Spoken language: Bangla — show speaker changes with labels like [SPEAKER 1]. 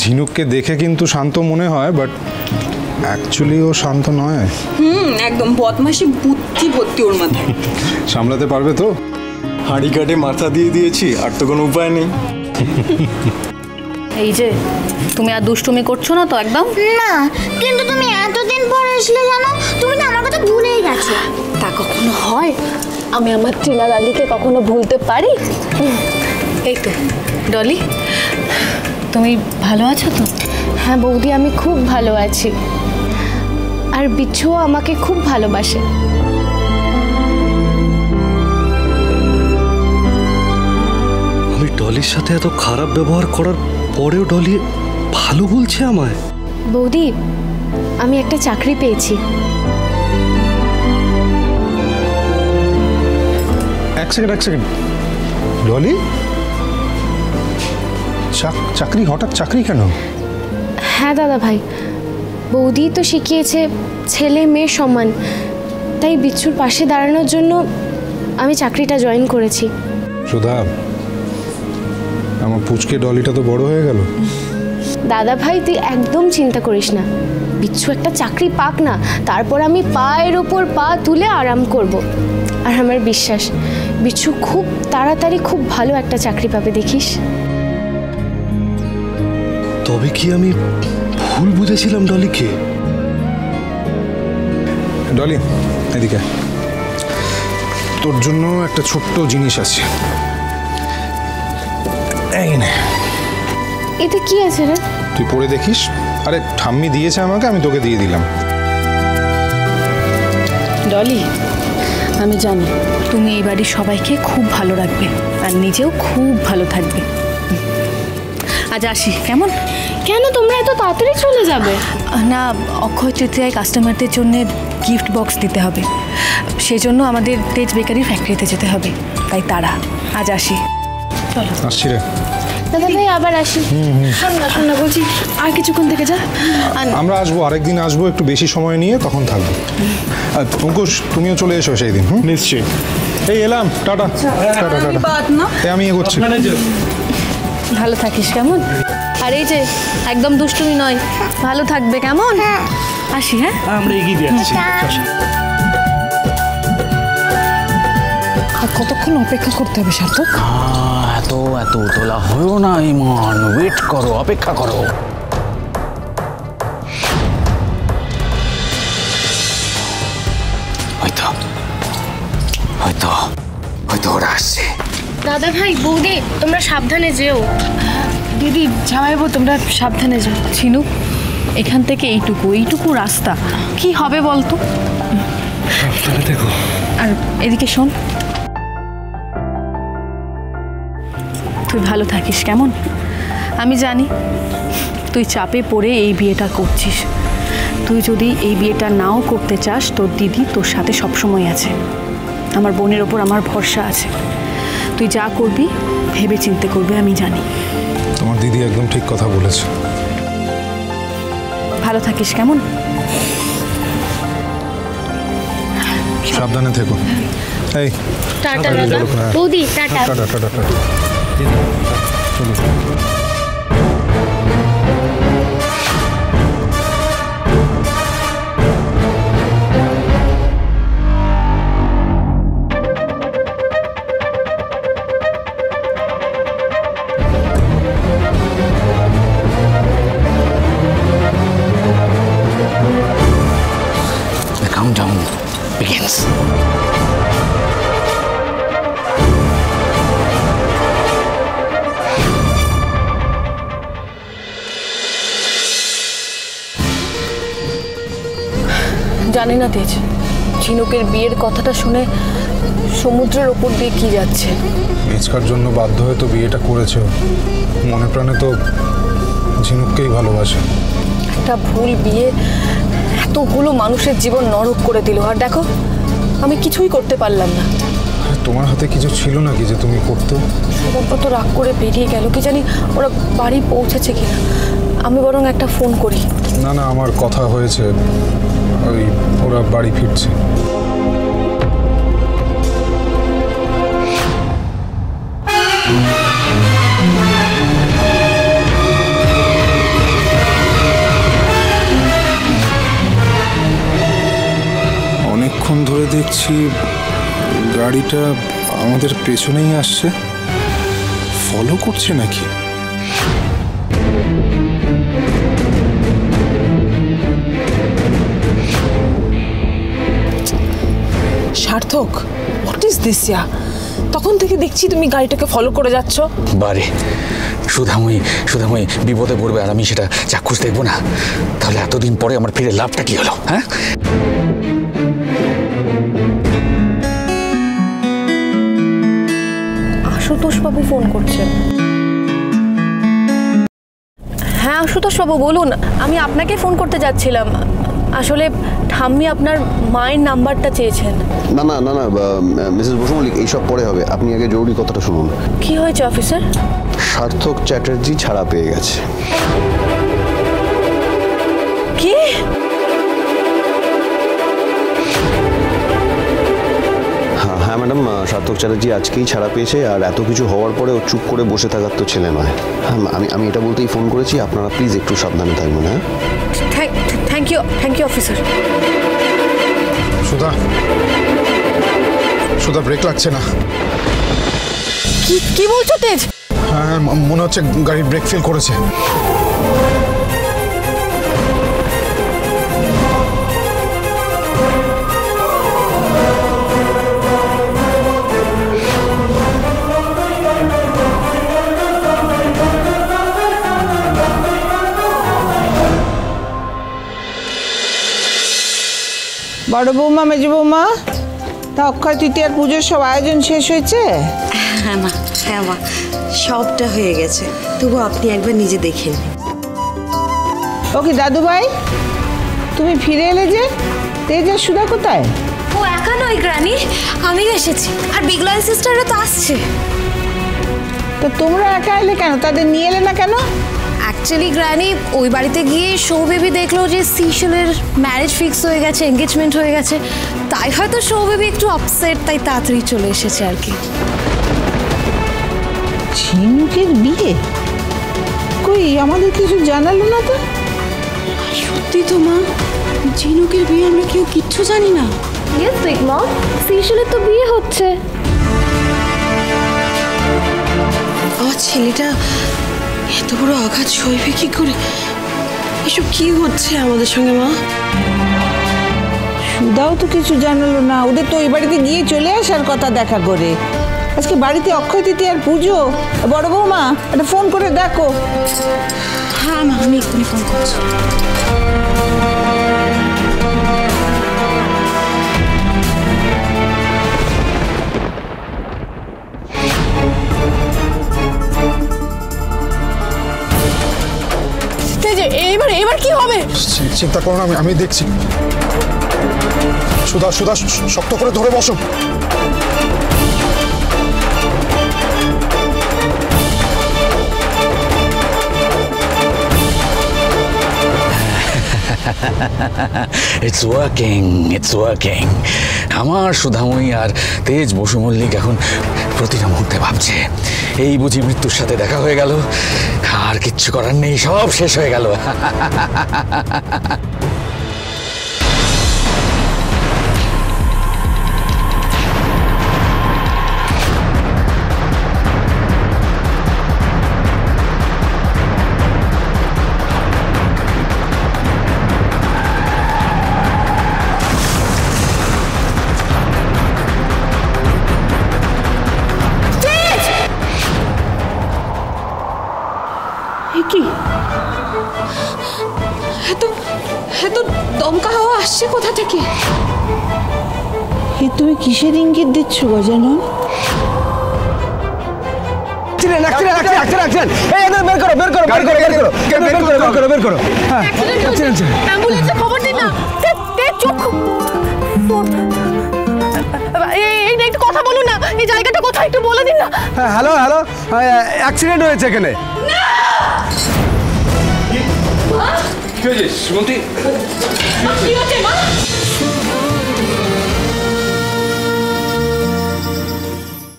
[SPEAKER 1] ঝিনুককে দেখে কিন্তু শান্ত মনে হয়, বাট অ্যাকচুয়ালি ও শান্ত নয়।
[SPEAKER 2] একদম বদমাশি বুদ্ধি ভর্তি ওর মাথায়।
[SPEAKER 1] সামলাতে পারবে তো?
[SPEAKER 3] হাঁড়ি কাটে মাথা দিয়ে দিয়েছি, আর তো কোনো উপায় নেই।
[SPEAKER 4] এই যে তুমি আর দুষ্টুমি করছো না তো? একদম
[SPEAKER 5] না, কিন্তু তুমি এতদিন পর আসলে জানো, তুমি না আমার কথা ভুলেই গেছো।
[SPEAKER 4] তা কখনো হয়? আমি আমার টিনা ডালিকে কখনো ভুলতে পারি? এই তো ডলি, তুমি ভালো আছো তো?
[SPEAKER 6] হ্যাঁ বৌদি, আমি খুব ভালো আছি, আর বিচ্ছুও আমাকে খুব ভালোবাসে।
[SPEAKER 7] আমি ডলির সাথে এত খারাপ ব্যবহার করার পরেও ডলি ভালো বলছে আমায়।
[SPEAKER 6] বৌদি, আমি একটা চাকরি পেয়েছি।
[SPEAKER 1] এক সেকেন্ড ডলি, চাকরি? হঠাৎ চাকরি কেন?
[SPEAKER 6] হ্যাঁ দাদা ভাই, বৌদি তো শিখিয়েছে ছেলে মেয়ে সমান, তাই বিচ্ছুর পাশে দাঁড়ানোর জন্য আমি চাকরিটা জয়েন করেছি।
[SPEAKER 1] সুধা, আমার পুচকে ডলিটা তো বড় হয়ে গেল।
[SPEAKER 6] দাদা ভাই তুই একদম চিন্তা করিস না, বিচ্ছু একটা চাকরি পাক না, তারপর আমি পায়ের ওপর পা তুলে আরাম করব। আর আমার বিশ্বাস বিচ্ছু খুব তাড়াতাড়ি খুব ভালো একটা চাকরি পাবে, দেখিস।
[SPEAKER 7] তবে কি আমি ভুল বুঝেছিলাম ডলিকে?
[SPEAKER 1] ডলি এদিকে, তোর জন্য একটা ছোট্ট জিনিস আছে। এই নে।
[SPEAKER 6] এতে কি আছে রে?
[SPEAKER 1] তুই পড়ে দেখিস। আরে ঠাম্মি দিয়েছে আমাকে, আমি তোকে দিয়ে দিলাম।
[SPEAKER 4] ডলি, আমি জানি তুমি এই বাড়ির সবাইকে খুব ভালো রাখবে আর নিজেও খুব ভালো থাকবে। আজ আসি কেমন?
[SPEAKER 6] কেন তোমরা এত তাড়াতাড়ি চলে যাবে?
[SPEAKER 4] না, অক্ষয় তৃতীয়ায় কাস্টমারদের জন্য গিফট বক্স দিতে হবে, সেই জন্য আমাদের তেজ বেকারির ফ্যাক্টরিতে যেতে হবে, তাই তারা। আজ আসি, চলো।
[SPEAKER 1] আসছি রে
[SPEAKER 6] দাদা ভাই, আবার আসি।
[SPEAKER 4] শোন না বলছি, আর কিছুক্ষণ থেকে যা।
[SPEAKER 1] আমরা আসবো, আরেকদিন আসবো, একটু বেশি সময় নিয়ে, তখন থাকবো। আর অঙ্কুশ, তুমিও চলে এসো সেই দিন।
[SPEAKER 3] নিশ্চয়ই।
[SPEAKER 1] এই এলাম, টাটা। আমি এগোচ্ছি।
[SPEAKER 4] ভালো থাকিস কেমন? আর এই যে একদম দুষ্টুমি নয়, ভালো থাকবে কেমন? আসি। হ্যাঁ,
[SPEAKER 7] আমরা এগিয়ে দিয়ে আসছি।
[SPEAKER 4] আর কতক্ষণ অপেক্ষা করতে হবে সার্থক?
[SPEAKER 8] এত তোলা হয়েও না ইমন, ওয়েট করো, অপেক্ষা করো। হয়তো ওরা আসছে।
[SPEAKER 6] দাদা ভাই, বৌদি, তোমরা সাবধানে যেও।
[SPEAKER 4] দিদি, জামাইবাবু, তোমরা সাবধানে যাও। ছিনু, এখান থেকে এইটুকু রাস্তা, কি হবে বলতো?
[SPEAKER 7] সাবধানে দেখো।
[SPEAKER 4] আর এদিকে শোন, তুই ভালো থাকিস কেমন? আমি জানি তুই চাপে পড়ে এই বিয়েটা করছিস। তুই যদি এই বিয়েটা নাও করতে চাস, তোর দিদি তোর সাথে সবসময় আছে। আমার বোনের ওপর আমার ভরসা আছে। তুই যা করবি ভেবে চিন্তে করবি, আমি জানি।
[SPEAKER 1] তোমার দিদি একদম ঠিক কথা বলেছে।
[SPEAKER 4] ভালো থাকিস কেমন?
[SPEAKER 1] সাবধানে থেকো। এই
[SPEAKER 6] টাটা দাদা, বৌদি, টাটা।
[SPEAKER 1] Tata tata tata. চলো।
[SPEAKER 8] The countdown begins.
[SPEAKER 4] জানি না তেজ, ঝিনুকের বিয়ের কথাটা শুনে সমুদ্রের ওপর দিয়ে কি যাচ্ছে।
[SPEAKER 1] মেচকার জন্য বাধ্য হয়ে তো বিয়েটা করেছে। মনে প্রাণে তো ঝিনুককেই ভালোবাসে।
[SPEAKER 4] একটা ভুল বিয়ে এতগুলো মানুষের জীবন নরক করে দিল, আর দেখো আমি কিছুই করতে পারলাম না।
[SPEAKER 1] তোমার হাতে কিছু ছিল না কি যে তুমি করতে?
[SPEAKER 4] সবাই তো রাগ করে বেরিয়ে গেল, কি জানি ওরা বাড়ি পৌঁছেছে কিনা। আমি বরং একটা ফোন করি।
[SPEAKER 1] না না, আমার কথা হয়েছে, ওই ওরা বাড়ি ফিরছে। দেখছি গাড়িটা আমাদের পেছনেই আসছে, ফলো করছে নাকি?
[SPEAKER 9] সার্থক, হোয়াট ইজ দিস ইয়া? তখন থেকে দেখছি তুমি গাড়িটাকে ফলো করে যাচ্ছ।
[SPEAKER 8] বারে সুধাময়ী বিপদে পড়বে আর আমি সেটা চাক্ষুষ দেখবো না? তাহলে এতদিন পরে আমার ফিরে লাভটা কি হলো? হ্যাঁ,
[SPEAKER 4] আশুতোষ বাবু ফোন করছেন। হ্যাঁ আশুতোষ বাবু বলুন, আমি আপনাকে ফোন করতে যাচ্ছিলাম। আসলে ঠাম্মি আপনার মায়ের নাম্বারটা চেয়েছেন।
[SPEAKER 10] না না না না মিসেস বসু মল্লিক, এইসব পরে হবে, আপনি আগে জরুরি কথাটা শুনুন।
[SPEAKER 4] কি হয়েছে অফিসার?
[SPEAKER 10] সার্থক চ্যাটার্জি ছাড়া পেয়ে গেছে।
[SPEAKER 4] কি?
[SPEAKER 10] হ্যাঁ ম্যাডাম, সার্থক চ্যাটার্জি আজকেই ছাড়া পেয়েছে। আর এত কিছু হওয়ার পরে ও চুপ করে বসে থাকার তো ছেলে নয়। হ্যাঁ, আমি এটা বলতেই ফোন করেছি, আপনারা প্লিজ একটু সাবধানে থাকবেন। হ্যাঁ,
[SPEAKER 4] thank you officer.
[SPEAKER 1] Sudha brake লাগছে না।
[SPEAKER 4] কি বলছো তেজ?
[SPEAKER 1] হ্যাঁ, মনে হচ্ছে গাড়ির ব্রেক ফেল করেছে।
[SPEAKER 9] বড় বৌমা, মেজ বৌমা, তা অক্ষয় তৃতীয়ার পুজোর সব আয়োজন শেষ হয়েছে?
[SPEAKER 2] হ্যাঁ মা, সবটা হয়ে গেছে। তবু আপনি একবার নিজে দেখেন।
[SPEAKER 9] ওকে দাদু ভাই, তুমি ফিরে এলে যে? তেজ আর সুধা কোথায়?
[SPEAKER 5] ও একা নয় গ্রানি, আমিও এসেছি, আর বিগলয়ের সিস্টাররা তো আসছে।
[SPEAKER 9] তো তোমরা একা এলে কেন? তাদের নিয়ে এলে না কেন?
[SPEAKER 5] অ্যাকচুয়ালি গ্রানি ওই বাড়িতে গিয়ে শো বেবি দেখলো যে সিশলের ম্যারেজ ফিক্স হয়ে গেছে, এঙ্গেজমেন্ট হয়ে গেছে, তাই হয়তো শো বেবি একটু আপসেট, তাই তাড়াতাড়ি চলে এসেছে আর কি।
[SPEAKER 9] ঝিনুকের বিয়ে? কই আমাদের কিছু জানালো না তো।
[SPEAKER 2] সত্যি তো মা, ঝিনুকের বিয়ে আমরা কেউ কিচ্ছু জানি না।
[SPEAKER 6] ইয়েস বিগ মম, সিশলের তো বিয়ে হচ্ছে।
[SPEAKER 2] আমার ছেলেটা এত বড় আঘাত সইবে কি করে? এসব কি হচ্ছে আমাদের সঙ্গে মা?
[SPEAKER 9] সুধাও তো কিছু জানালো না। ওদের তো ওই বাড়িতে গিয়ে চলে আসার কথা দেখা করে। আজকে বাড়িতে অক্ষয় তৃতীয়ার পুজো। বড় বৌমা, একটা ফোন করে দেখো।
[SPEAKER 2] হ্যাঁ মা, আমি এক্ষুনি ফোন করছি।
[SPEAKER 4] এবার কি হবে?
[SPEAKER 1] চিন্তা করো না, আমি দেখছি। সুধা শক্ত করে ধরে বসো।
[SPEAKER 8] It's working. আমার সুধাময়ী আর তেজ বসু মল্লিক এখন প্রতিটা মুহূর্তে ভাবছে, এই বুঝি মৃত্যুর সাথে দেখা হয়ে গেল, আর কিচ্ছু করার নেই, সব শেষ হয়ে গেল।
[SPEAKER 2] এত দমকা হাওয়া আসছে কোথা থেকে?
[SPEAKER 9] তুমি কিসের ইঙ্গিত দিচ্ছ গজানন?
[SPEAKER 4] খবর দিন না। একটু কথা বলুন না, এই জায়গাটা কোথায় একটু বলে দিন না।
[SPEAKER 3] হ্যালো, অ্যাক্সিডেন্ট হয়েছে এখানে।
[SPEAKER 7] কি হয়েছে শ্রীমন্তী?
[SPEAKER 4] কি হচ্ছে মা?